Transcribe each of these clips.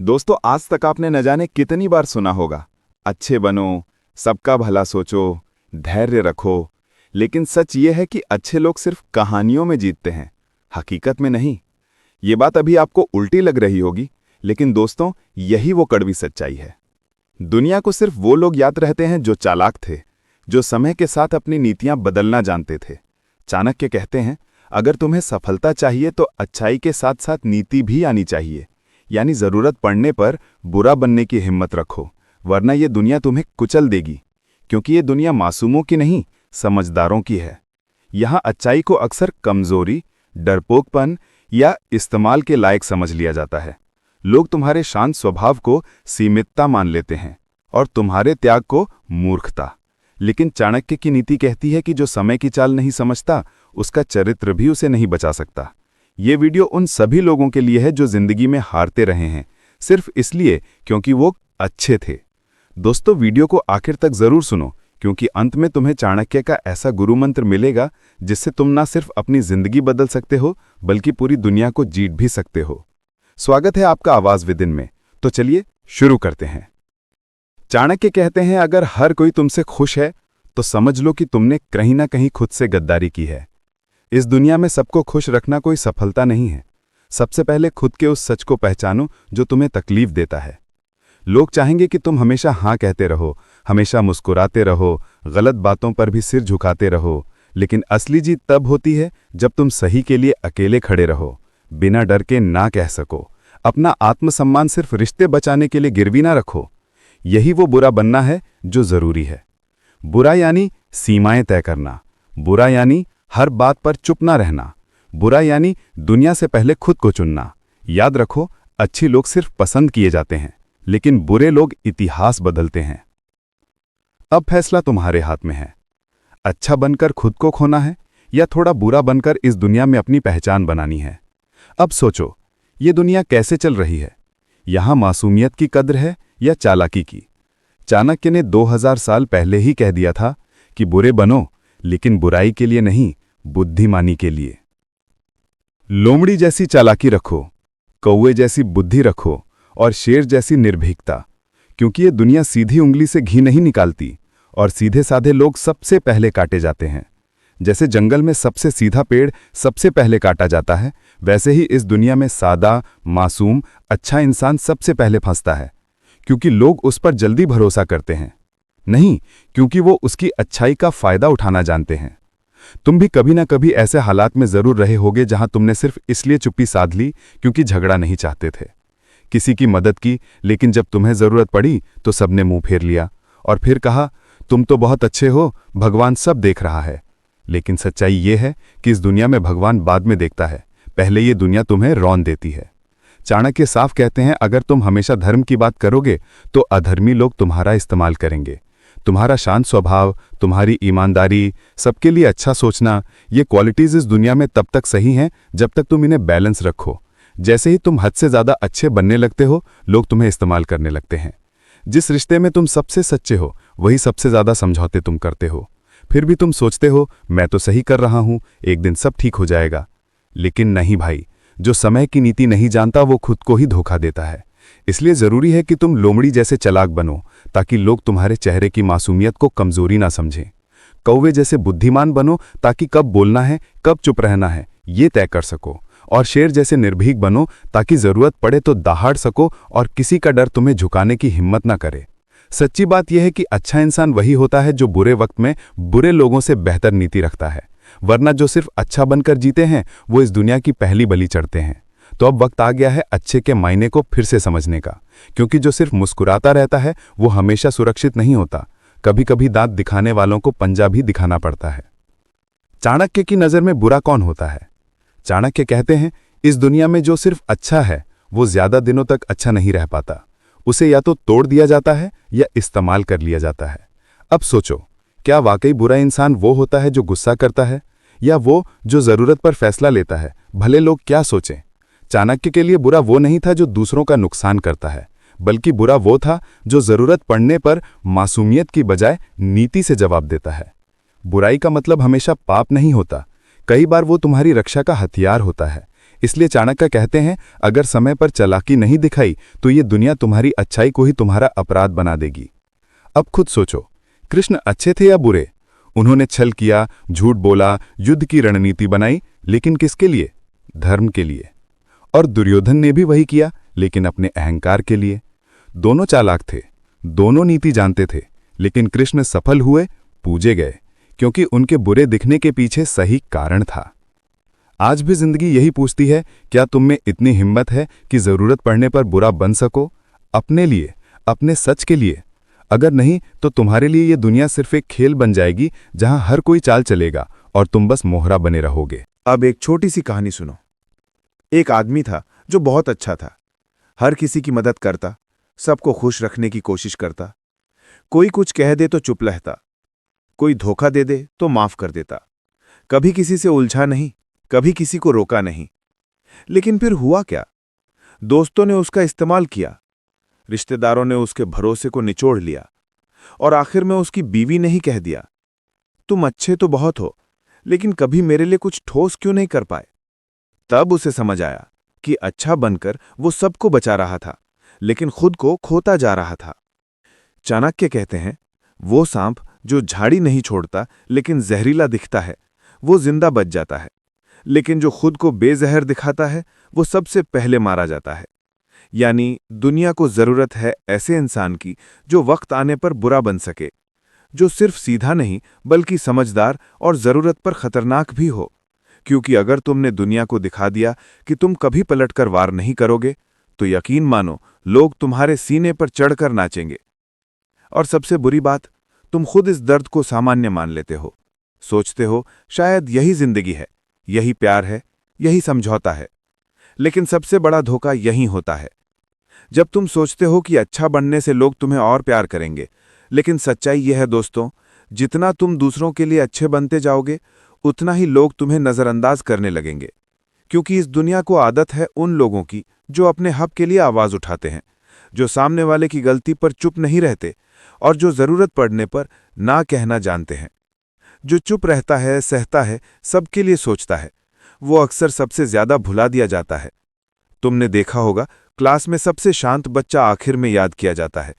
दोस्तों, आज तक आपने न जाने कितनी बार सुना होगा, अच्छे बनो, सबका भला सोचो, धैर्य रखो। लेकिन सच ये है कि अच्छे लोग सिर्फ कहानियों में जीतते हैं, हकीकत में नहीं। ये बात अभी आपको उल्टी लग रही होगी, लेकिन दोस्तों, यही वो कड़वी सच्चाई है। दुनिया को सिर्फ वो लोग याद रहते हैं जो चालाक थे, जो समय के साथ अपनी नीतियां बदलना जानते थे। चाणक्य कहते हैं, अगर तुम्हें सफलता चाहिए तो अच्छाई के साथ साथ नीति भी आनी चाहिए, यानी जरूरत पड़ने पर बुरा बनने की हिम्मत रखो, वरना ये दुनिया तुम्हें कुचल देगी। क्योंकि ये दुनिया मासूमों की नहीं, समझदारों की है। यहाँ अच्छाई को अक्सर कमजोरी, डरपोकपन या इस्तेमाल के लायक समझ लिया जाता है। लोग तुम्हारे शांत स्वभाव को सीमितता मान लेते हैं और तुम्हारे त्याग को मूर्खता। लेकिन चाणक्य की नीति कहती है कि जो समय की चाल नहीं समझता, उसका चरित्र भी उसे नहीं बचा सकता। ये वीडियो उन सभी लोगों के लिए है जो जिंदगी में हारते रहे हैं, सिर्फ इसलिए क्योंकि वो अच्छे थे। दोस्तों, वीडियो को आखिर तक जरूर सुनो, क्योंकि अंत में तुम्हें चाणक्य का ऐसा गुरु मंत्र मिलेगा जिससे तुम ना सिर्फ अपनी जिंदगी बदल सकते हो, बल्कि पूरी दुनिया को जीत भी सकते हो। स्वागत है आपका आवाज विदिन में। तो चलिए शुरू करते हैं। चाणक्य कहते हैं, अगर हर कोई तुमसे खुश है तो समझ लो कि तुमने कहीं ना कहीं खुद से गद्दारी की है। इस दुनिया में सबको खुश रखना कोई सफलता नहीं है। सबसे पहले खुद के उस सच को पहचानो जो तुम्हें तकलीफ देता है। लोग चाहेंगे कि तुम हमेशा हाँ कहते रहो, हमेशा मुस्कुराते रहो, गलत बातों पर भी सिर झुकाते रहो। लेकिन असली जीत तब होती है जब तुम सही के लिए अकेले खड़े रहो, बिना डर के ना कह सको, अपना आत्मसम्मान सिर्फ रिश्ते बचाने के लिए गिरवी ना रखो। यही वो बुरा बनना है जो जरूरी है। बुरा यानी सीमाएं तय करना, बुरा यानी हर बात पर चुप ना रहना, बुरा यानी दुनिया से पहले खुद को चुनना। याद रखो, अच्छे लोग सिर्फ पसंद किए जाते हैं, लेकिन बुरे लोग इतिहास बदलते हैं। अब फैसला तुम्हारे हाथ में है। अच्छा बनकर खुद को खोना है या थोड़ा बुरा बनकर इस दुनिया में अपनी पहचान बनानी है। अब सोचो, ये दुनिया कैसे चल रही है? यहां मासूमियत की कद्र है या चालाकी की? चाणक्य ने 2000 साल पहले ही कह दिया था कि बुरे बनो, लेकिन बुराई के लिए नहीं, बुद्धिमानी के लिए। लोमड़ी जैसी चालाकी रखो, कौवे जैसी बुद्धि रखो और शेर जैसी निर्भीकता। क्योंकि ये दुनिया सीधी उंगली से घी नहीं निकालती और सीधे साधे लोग सबसे पहले काटे जाते हैं। जैसे जंगल में सबसे सीधा पेड़ सबसे पहले काटा जाता है, वैसे ही इस दुनिया में सादा, मासूम, अच्छा इंसान सबसे पहले फंसता है। क्योंकि लोग उस पर जल्दी भरोसा करते हैं, नहीं क्योंकि वो उसकी अच्छाई का फायदा उठाना जानते हैं। तुम भी कभी ना कभी ऐसे हालात में जरूर रहे होगे जहां तुमने सिर्फ इसलिए चुप्पी साध ली क्योंकि झगड़ा नहीं चाहते थे। किसी की मदद की, लेकिन जब तुम्हें जरूरत पड़ी तो सबने मुंह फेर लिया और फिर कहा, तुम तो बहुत अच्छे हो, भगवान सब देख रहा है। लेकिन सच्चाई ये है कि इस दुनिया में भगवान बाद में देखता है, पहले ये दुनिया तुम्हें रौन देती है। चाणक्य साफ कहते हैं, अगर तुम हमेशा धर्म की बात करोगे तो अधर्मी लोग तुम्हारा इस्तेमाल करेंगे। तुम्हारा शांत स्वभाव, तुम्हारी ईमानदारी, सबके लिए अच्छा सोचना, ये क्वालिटीज इस दुनिया में तब तक सही हैं जब तक तुम इन्हें बैलेंस रखो। जैसे ही तुम हद से ज्यादा अच्छे बनने लगते हो, लोग तुम्हें इस्तेमाल करने लगते हैं। जिस रिश्ते में तुम सबसे सच्चे हो, वही सबसे ज्यादा समझौते तुम करते हो। फिर भी तुम सोचते हो, मैं तो सही कर रहा हूं, एक दिन सब ठीक हो जाएगा। लेकिन नहीं भाई, जो समय की नीति नहीं जानता वो खुद को ही धोखा देता है। इसलिए जरूरी है कि तुम लोमड़ी जैसे चालाक बनो, ताकि लोग तुम्हारे चेहरे की मासूमियत को कमजोरी ना समझें। कौवे जैसे बुद्धिमान बनो, ताकि कब बोलना है, कब चुप रहना है, ये तय कर सको। और शेर जैसे निर्भीक बनो, ताकि जरूरत पड़े तो दहाड़ सको और किसी का डर तुम्हें झुकाने की हिम्मत ना करे। सच्ची बात यह है कि अच्छा इंसान वही होता है जो बुरे वक्त में बुरे लोगों से बेहतर नीति रखता है, वरना जो सिर्फ अच्छा बनकर जीते हैं वो इस दुनिया की पहली बलि चढ़ते हैं। तो अब वक्त आ गया है अच्छे के मायने को फिर से समझने का, क्योंकि जो सिर्फ मुस्कुराता रहता है वो हमेशा सुरक्षित नहीं होता। कभी कभी दांत दिखाने वालों को पंजा भी दिखाना पड़ता है। चाणक्य की नज़र में बुरा कौन होता है? चाणक्य कहते हैं, इस दुनिया में जो सिर्फ अच्छा है वो ज्यादा दिनों तक अच्छा नहीं रह पाता। उसे या तो तोड़ दिया जाता है या इस्तेमाल कर लिया जाता है। अब सोचो, क्या वाकई बुरा इंसान वो होता है जो गुस्सा करता है, या वो जो जरूरत पर फैसला लेता है, भले लोग क्या सोचें? चाणक्य के लिए बुरा वो नहीं था जो दूसरों का नुकसान करता है, बल्कि बुरा वो था जो जरूरत पड़ने पर मासूमियत की बजाय नीति से जवाब देता है। बुराई का मतलब हमेशा पाप नहीं होता, कई बार वो तुम्हारी रक्षा का हथियार होता है। इसलिए चाणक्य कहते हैं, अगर समय पर चालाकी नहीं दिखाई तो ये दुनिया तुम्हारी अच्छाई को ही तुम्हारा अपराध बना देगी। अब खुद सोचो, कृष्ण अच्छे थे या बुरे? उन्होंने छल किया, झूठ बोला, युद्ध की रणनीति बनाई, लेकिन किसके लिए? धर्म के लिए। और दुर्योधन ने भी वही किया, लेकिन अपने अहंकार के लिए। दोनों चालाक थे, दोनों नीति जानते थे, लेकिन कृष्ण सफल हुए, पूजे गए, क्योंकि उनके बुरे दिखने के पीछे सही कारण था। आज भी जिंदगी यही पूछती है, क्या तुम में इतनी हिम्मत है कि जरूरत पड़ने पर बुरा बन सको, अपने लिए, अपने सच के लिए? अगर नहीं तो तुम्हारे लिए ये दुनिया सिर्फ एक खेल बन जाएगी जहां हर कोई चाल चलेगा और तुम बस मोहरा बने रहोगे। अब एक छोटी सी कहानी सुनो। एक आदमी था जो बहुत अच्छा था, हर किसी की मदद करता, सबको खुश रखने की कोशिश करता। कोई कुछ कह दे तो चुप रहता, कोई धोखा दे दे तो माफ कर देता। कभी किसी से उलझा नहीं, कभी किसी को रोका नहीं। लेकिन फिर हुआ क्या? दोस्तों ने उसका इस्तेमाल किया, रिश्तेदारों ने उसके भरोसे को निचोड़ लिया, और आखिर में उसकी बीवी ने ही कह दिया, तुम अच्छे तो बहुत हो, लेकिन कभी मेरे लिए कुछ ठोस क्यों नहीं कर पाए? तब उसे समझ आया कि अच्छा बनकर वो सबको बचा रहा था, लेकिन खुद को खोता जा रहा था। चाणक्य कहते हैं, वो सांप जो झाड़ी नहीं छोड़ता लेकिन जहरीला दिखता है, वो जिंदा बच जाता है, लेकिन जो खुद को बेजहर दिखाता है, वो सबसे पहले मारा जाता है। यानी दुनिया को जरूरत है ऐसे इंसान की जो वक्त आने पर बुरा बन सके, जो सिर्फ सीधा नहीं बल्कि समझदार और जरूरत पर खतरनाक भी हो। क्योंकि अगर तुमने दुनिया को दिखा दिया कि तुम कभी पलटकर वार नहीं करोगे, तो यकीन मानो लोग तुम्हारे सीने पर चढ़कर नाचेंगे। और सबसे बुरी बात, तुम खुद इस दर्द को सामान्य मान लेते हो, सोचते हो शायद यही जिंदगी है, यही प्यार है, यही समझौता है। लेकिन सबसे बड़ा धोखा यही होता है, जब तुम सोचते हो कि अच्छा बनने से लोग तुम्हें और प्यार करेंगे। लेकिन सच्चाई यह है दोस्तों, जितना तुम दूसरों के लिए अच्छे बनते जाओगे, उतना ही लोग तुम्हें नजरअंदाज करने लगेंगे। क्योंकि इस दुनिया को आदत है उन लोगों की जो अपने हक के लिए आवाज उठाते हैं, जो सामने वाले की गलती पर चुप नहीं रहते और जो जरूरत पड़ने पर ना कहना जानते हैं। जो चुप रहता है, सहता है, सबके लिए सोचता है, वो अक्सर सबसे ज्यादा भुला दिया जाता है। तुमने देखा होगा, क्लास में सबसे शांत बच्चा आखिर में याद किया जाता है,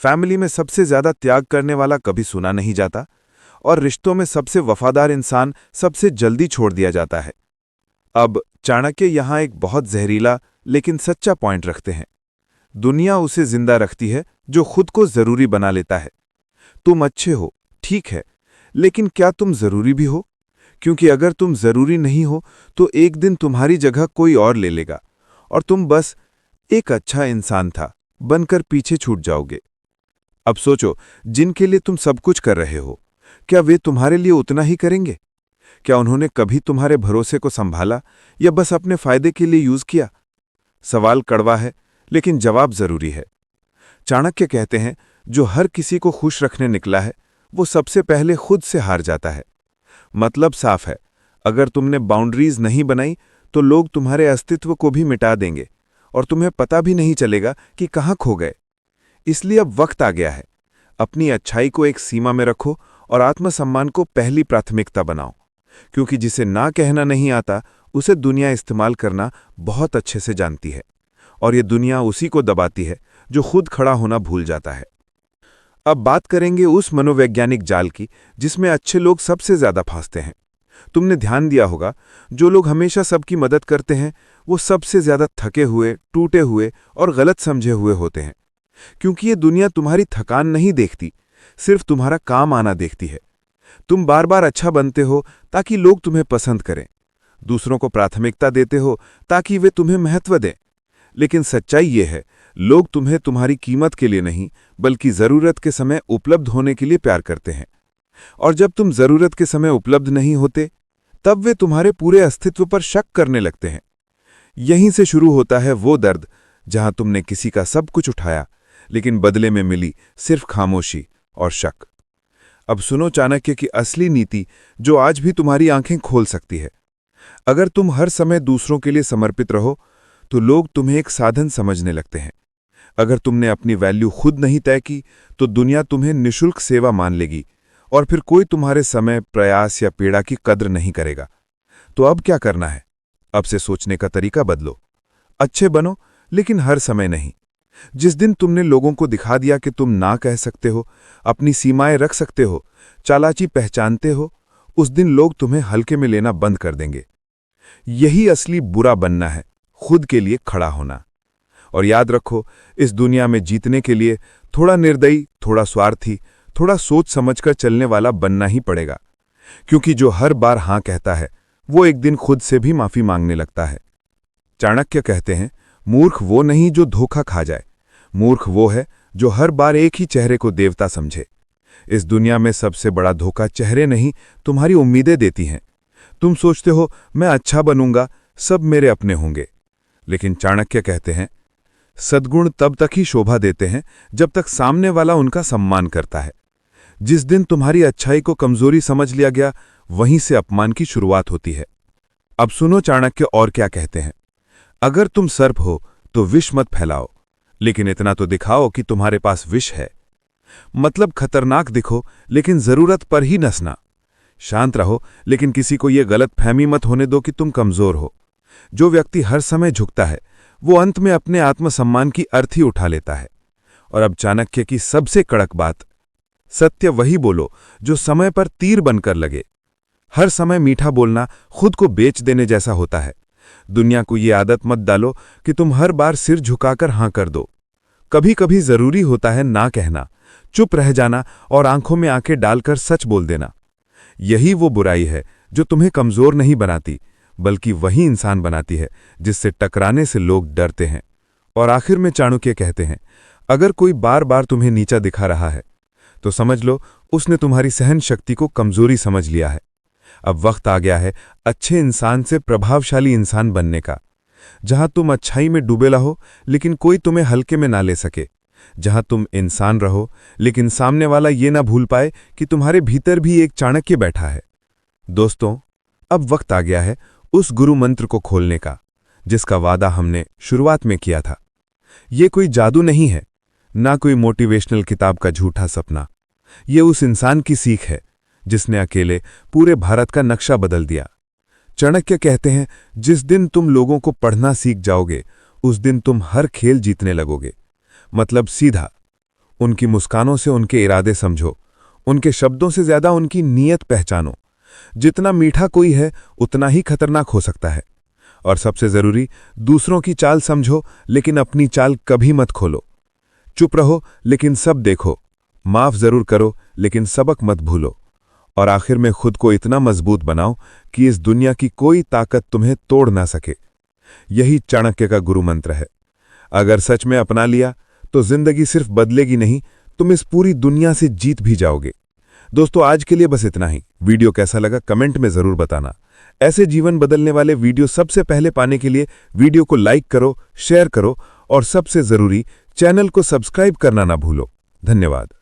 फैमिली में सबसे ज्यादा त्याग करने वाला कभी सुना नहीं जाता, और रिश्तों में सबसे वफादार इंसान सबसे जल्दी छोड़ दिया जाता है। अब चाणक्य यहां एक बहुत जहरीला लेकिन सच्चा पॉइंट रखते हैं। दुनिया उसे जिंदा रखती है जो खुद को जरूरी बना लेता है। तुम अच्छे हो, ठीक है, लेकिन क्या तुम जरूरी भी हो? क्योंकि अगर तुम जरूरी नहीं हो तो एक दिन तुम्हारी जगह कोई और ले लेगा, और तुम बस एक अच्छा इंसान था बनकर पीछे छूट जाओगे। अब सोचो, जिनके लिए तुम सब कुछ कर रहे हो, क्या वे तुम्हारे लिए उतना ही करेंगे? क्या उन्होंने कभी तुम्हारे भरोसे को संभाला या बस अपने फायदे के लिए यूज किया? सवाल कड़वा है, लेकिन जवाब जरूरी है। चाणक्य कहते हैं, जो हर किसी को खुश रखने निकला है, वो सबसे पहले खुद से हार जाता है। मतलब साफ है, अगर तुमने बाउंड्रीज नहीं बनाई तो लोग तुम्हारे अस्तित्व को भी मिटा देंगे, और तुम्हें पता भी नहीं चलेगा कि कहाँ खो गए। इसलिए अब वक्त आ गया है, अपनी अच्छाई को एक सीमा में रखो और आत्मसम्मान को पहली प्राथमिकता बनाओ। क्योंकि जिसे ना कहना नहीं आता, उसे दुनिया इस्तेमाल करना बहुत अच्छे से जानती है, और ये दुनिया उसी को दबाती है जो खुद खड़ा होना भूल जाता है। अब बात करेंगे उस मनोवैज्ञानिक जाल की जिसमें अच्छे लोग सबसे ज्यादा फंसते हैं। तुमने ध्यान दिया होगा, जो लोग हमेशा सबकी मदद करते हैं, वो सबसे ज्यादा थके हुए, टूटे हुए और गलत समझे हुए होते हैं। क्योंकि ये दुनिया तुम्हारी थकान नहीं देखती, सिर्फ तुम्हारा काम आना देखती है। तुम बार बार अच्छा बनते हो ताकि लोग तुम्हें पसंद करें, दूसरों को प्राथमिकता देते हो ताकि वे तुम्हें महत्व दें। लेकिन सच्चाई ये है, लोग तुम्हें तुम्हारी कीमत के लिए नहीं बल्कि जरूरत के समय उपलब्ध होने के लिए प्यार करते हैं। और जब तुम जरूरत के समय उपलब्ध नहीं होते, तब वे तुम्हारे पूरे अस्तित्व पर शक करने लगते हैं। यहीं से शुरू होता है वो दर्द जहां तुमने किसी का सब कुछ उठाया, लेकिन बदले में मिली सिर्फ खामोशी और शक। अब सुनो चाणक्य की असली नीति, जो आज भी तुम्हारी आंखें खोल सकती है। अगर तुम हर समय दूसरों के लिए समर्पित रहो, तो लोग तुम्हें एक साधन समझने लगते हैं। अगर तुमने अपनी वैल्यू खुद नहीं तय की, तो दुनिया तुम्हें निःशुल्क सेवा मान लेगी, और फिर कोई तुम्हारे समय, प्रयास या पीड़ा की कद्र नहीं करेगा। तो अब क्या करना है? अब से सोचने का तरीका बदलो। अच्छे बनो, लेकिन हर समय नहीं। जिस दिन तुमने लोगों को दिखा दिया कि तुम ना कह सकते हो, अपनी सीमाएं रख सकते हो, चालाकी पहचानते हो, उस दिन लोग तुम्हें हल्के में लेना बंद कर देंगे। यही असली बुरा बनना है, खुद के लिए खड़ा होना। और याद रखो, इस दुनिया में जीतने के लिए थोड़ा निर्दयी, थोड़ा स्वार्थी, थोड़ा सोच समझकर चलने वाला बनना ही पड़ेगा। क्योंकि जो हर बार हां कहता है, वो एक दिन खुद से भी माफी मांगने लगता है। चाणक्य कहते हैं, मूर्ख वो नहीं जो धोखा खा जाए, मूर्ख वो है जो हर बार एक ही चेहरे को देवता समझे। इस दुनिया में सबसे बड़ा धोखा चेहरे नहीं, तुम्हारी उम्मीदें देती हैं। तुम सोचते हो मैं अच्छा बनूंगा, सब मेरे अपने होंगे। लेकिन चाणक्य कहते हैं, सद्गुण तब तक ही शोभा देते हैं जब तक सामने वाला उनका सम्मान करता है। जिस दिन तुम्हारी अच्छाई को कमजोरी समझ लिया गया, वहीं से अपमान की शुरुआत होती है। अब सुनो चाणक्य और क्या कहते हैं। अगर तुम सर्प हो तो विष मत फैलाओ, लेकिन इतना तो दिखाओ कि तुम्हारे पास विष है। मतलब खतरनाक दिखो, लेकिन जरूरत पर ही नसना। शांत रहो, लेकिन किसी को यह गलत फहमी मत होने दो कि तुम कमजोर हो। जो व्यक्ति हर समय झुकता है, वो अंत में अपने आत्मसम्मान की अर्थी उठा लेता है। और अब चाणक्य की सबसे कड़क बात, सत्य वही बोलो जो समय पर तीर बनकर लगे। हर समय मीठा बोलना खुद को बेच देने जैसा होता है। दुनिया को ये आदत मत डालो कि तुम हर बार सिर झुकाकर हां कर दो। कभी कभी जरूरी होता है ना कहना, चुप रह जाना और आंखों में आंखें डालकर सच बोल देना। यही वो बुराई है जो तुम्हें कमजोर नहीं बनाती, बल्कि वही इंसान बनाती है जिससे टकराने से लोग डरते हैं। और आखिर में चाणक्य कहते हैं, अगर कोई बार बार तुम्हें नीचा दिखा रहा है तो समझ लो उसने तुम्हारी सहन शक्ति को कमजोरी समझ लिया है। अब वक्त आ गया है अच्छे इंसान से प्रभावशाली इंसान बनने का, जहां तुम अच्छाई में डूबे रहो लेकिन कोई तुम्हें हल्के में ना ले सके, जहां तुम इंसान रहो लेकिन सामने वाला ये ना भूल पाए कि तुम्हारे भीतर भी एक चाणक्य बैठा है। दोस्तों, अब वक्त आ गया है उस गुरु मंत्र को खोलने का, जिसका वादा हमने शुरुआत में किया था। ये कोई जादू नहीं है, ना कोई मोटिवेशनल किताब का झूठा सपना। ये उस इंसान की सीख है जिसने अकेले पूरे भारत का नक्शा बदल दिया। चाणक्य कहते हैं, जिस दिन तुम लोगों को पढ़ना सीख जाओगे, उस दिन तुम हर खेल जीतने लगोगे। मतलब सीधा, उनकी मुस्कानों से उनके इरादे समझो, उनके शब्दों से ज्यादा उनकी नीयत पहचानो। जितना मीठा कोई है, उतना ही खतरनाक हो सकता है। और सबसे जरूरी, दूसरों की चाल समझो, लेकिन अपनी चाल कभी मत खोलो। चुप रहो, लेकिन सब देखो। माफ जरूर करो, लेकिन सबक मत भूलो। और आखिर में खुद को इतना मजबूत बनाओ कि इस दुनिया की कोई ताकत तुम्हें तोड़ ना सके। यही चाणक्य का गुरु मंत्र है। अगर सच में अपना लिया तो जिंदगी सिर्फ बदलेगी नहीं, तुम इस पूरी दुनिया से जीत भी जाओगे। दोस्तों, आज के लिए बस इतना ही। वीडियो कैसा लगा कमेंट में जरूर बताना। ऐसे जीवन बदलने वाले वीडियो सबसे पहले पाने के लिए वीडियो को लाइक करो, शेयर करो और सबसे जरूरी, चैनल को सब्सक्राइब करना ना भूलो। धन्यवाद।